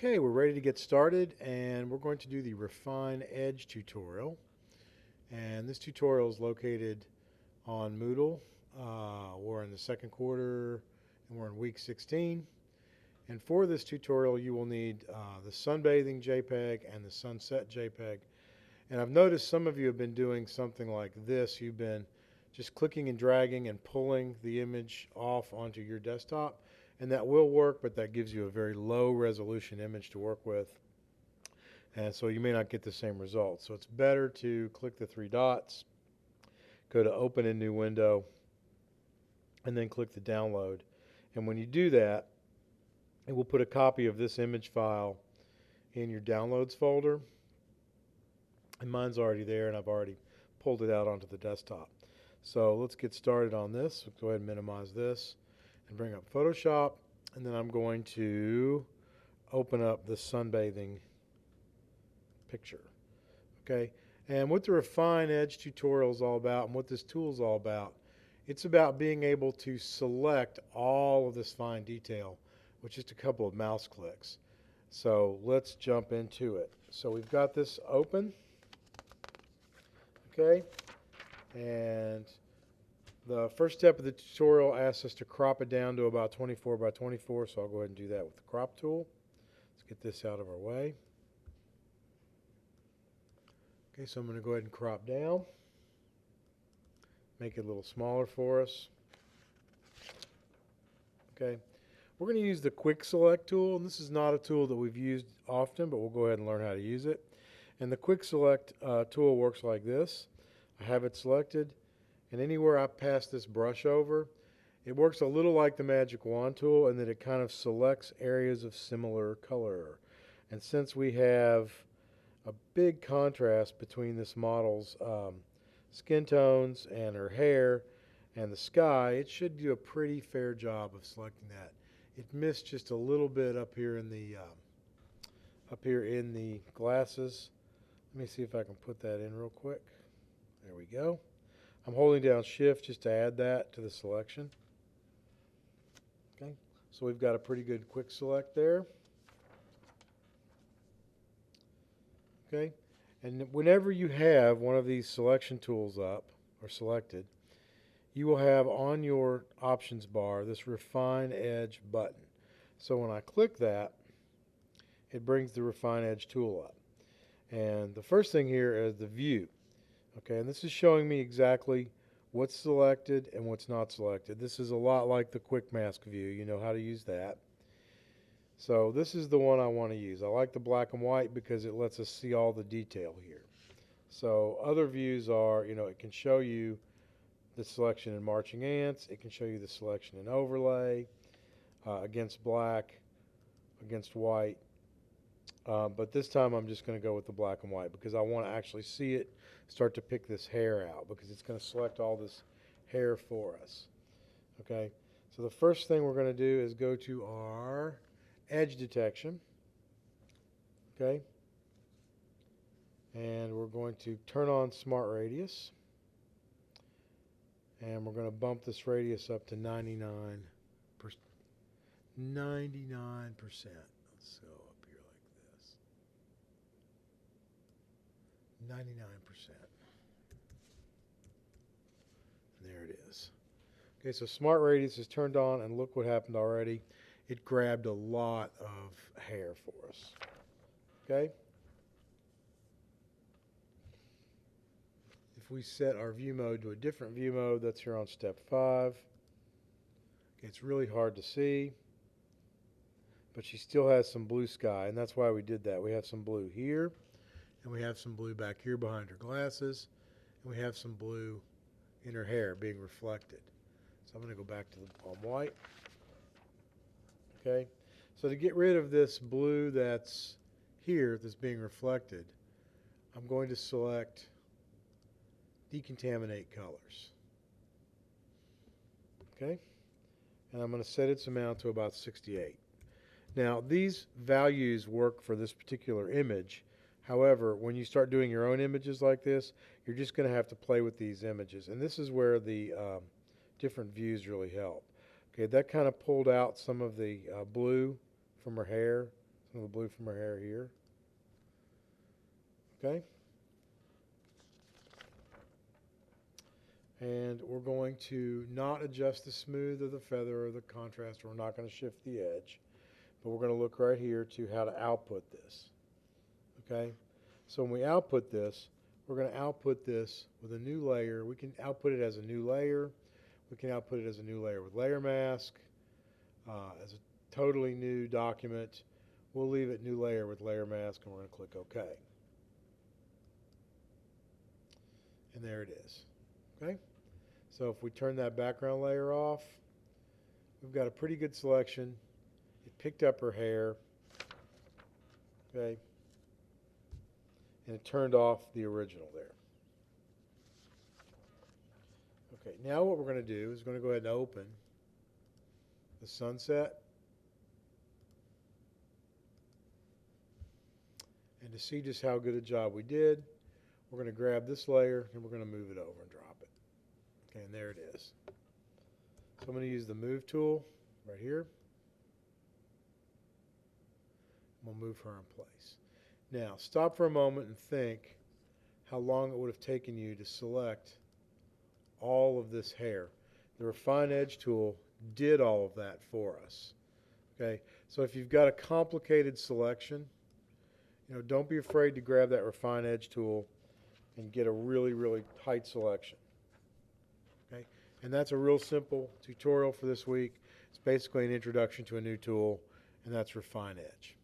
Okay, we're ready to get started, and we're going to do the Refine Edge tutorial. And this tutorial is located on Moodle. We're in the second quarter, and we're in week 16. And for this tutorial, you will need the sunbathing JPEG and the sunset JPEG. And I've noticed some of you have been doing something like this. You've been just clicking and dragging and pulling the image off onto your desktop. And that will work, but that gives you a very low resolution image to work with. And so you may not get the same results. So it's better to click the three dots, go to Open in New Window, and then click the Download. And when you do that, it will put a copy of this image file in your Downloads folder. And mine's already there, and I've already pulled it out onto the desktop. So let's get started on this. Go ahead and minimize this and bring up Photoshop, and then I'm going to open up the sunbathing picture. Okay, and what the Refine Edge tutorial is all about, and what this tool is all about, it's about being able to select all of this fine detail with just a couple of mouse clicks. So let's jump into it. So we've got this open, okay, and the first step of the tutorial asks us to crop it down to about 24 by 24, so I'll go ahead and do that with the crop tool. Let's get this out of our way. Okay, so I'm going to go ahead and crop down, make it a little smaller for us. Okay, we're going to use the Quick Select tool, and this is not a tool that we've used often, but we'll go ahead and learn how to use it. And the Quick Select tool works like this. I have it selected, and anywhere I pass this brush over, it works a little like the Magic Wand tool in that it kind of selects areas of similar color. And since we have a big contrast between this model's skin tones and her hair and the sky, it should do a pretty fair job of selecting that. It missed just a little bit up here in the glasses. Let me see if I can put that in real quick. There we go. I'm holding down Shift just to add that to the selection. Okay, so we've got a pretty good quick select there. Okay, and whenever you have one of these selection tools up or selected, you will have on your options bar this Refine Edge button. So when I click that, it brings the Refine Edge tool up. And the first thing here is the view. Okay, and this is showing me exactly what's selected and what's not selected. This is a lot like the Quick Mask view. You know how to use that. So this is the one I want to use. I like the black and white because it lets us see all the detail here. So other views are, it can show you the selection in Marching Ants. It can show you the selection in Overlay, against black, against white. But this time I'm just going to go with the black and white because I want to actually see it start to pick this hair out because it's going to select all this hair for us. Okay, so the first thing we're going to do is go to our edge detection. Okay, and we're going to turn on Smart Radius, and we're going to bump this radius up to 99%. 99%. Let's go up here like this. 99%. There it is. Okay, so Smart Radius is turned on, and look what happened already. It grabbed a lot of hair for us. Okay? If we set our view mode to a different view mode, that's here on step 5. Okay, it's really hard to see, but she still has some blue sky, and that's why we did that. We have some blue here, and we have some blue back here behind her glasses, and we have some blue in her hair being reflected. So I'm going to go back to the palm white. Okay, so to get rid of this blue that's here, that's being reflected, I'm going to select Decontaminate Colors. Okay, and I'm going to set its amount to about 68. Now, these values work for this particular image. However, when you start doing your own images like this, you're just going to have to play with these images. And this is where the different views really help. Okay, that kind of pulled out some of the blue from her hair. some of the blue from her hair here. Okay. And we're going to not adjust the smooth of the feather or the contrast. We're not going to shift the edge. But we're going to look right here to how to output this. Okay? So when we output this, we're going to output this with a new layer. We can output it as a new layer. We can output it as a new layer with layer mask, as a totally new document. We'll leave it new layer with layer mask, and we're going to click OK. And there it is. Okay? So if we turn that background layer off, we've got a pretty good selection. It picked up her hair. Okay? And it turned off the original there. Okay, now what we're going to do is we're going to go ahead and open the sunset. And to see just how good a job we did, we're going to grab this layer and we're going to move it over and drop it. Okay, and there it is. So I'm going to use the move tool right here. We'll move her in place. Now, stop for a moment and think how long it would have taken you to select all of this hair. The Refine Edge tool did all of that for us. Okay, so if you've got a complicated selection, don't be afraid to grab that Refine Edge tool and get a really, really tight selection. Okay, and that's a real simple tutorial for this week. It's basically an introduction to a new tool, and that's Refine Edge.